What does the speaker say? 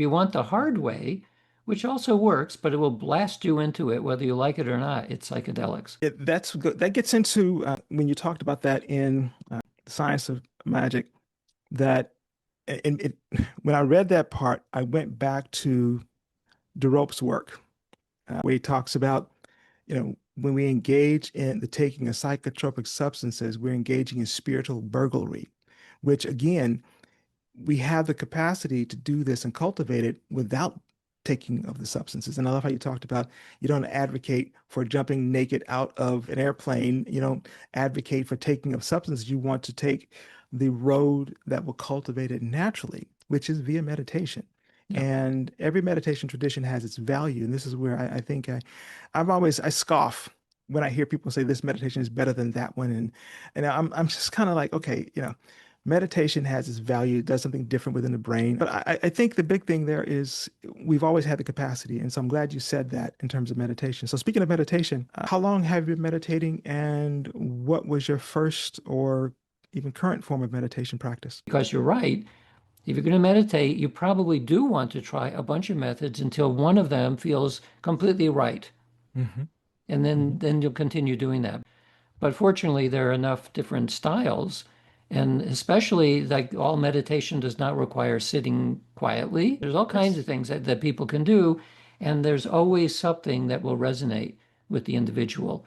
you want the hard way, which also works, but it will blast you into it whether you like it or not, it's psychedelics. That's good. That gets into when you talked about that in the science of magic. That and it, when I read that part, I went back to DeRope's work, where he talks about, when we engage in the taking of psychotropic substances, we're engaging in spiritual burglary, which again, we have the capacity to do this and cultivate it without taking of the substances. And I love how you talked about you don't advocate for jumping naked out of an airplane. You don't advocate for taking of substances. You want to take the road that will cultivate it naturally, which is via meditation. Yeah. And every meditation tradition has its value. And this is where I think I scoff when I hear people say this meditation is better than that one. And I'm just kind of like, okay, meditation has its value, it does something different within the brain. But I think the big thing there is we've always had the capacity. And so I'm glad you said that in terms of meditation. So speaking of meditation, how long have you been meditating and what was your first or even current form of meditation practice? Because you're right. If you're going to meditate, you probably do want to try a bunch of methods until one of them feels completely right. Hmm. And then, Hmm. then you'll continue doing that. But fortunately, there are enough different styles. And especially like all meditation does not require sitting quietly. There's all kinds of Yes. things that people can do. And there's always something that will resonate with the individual.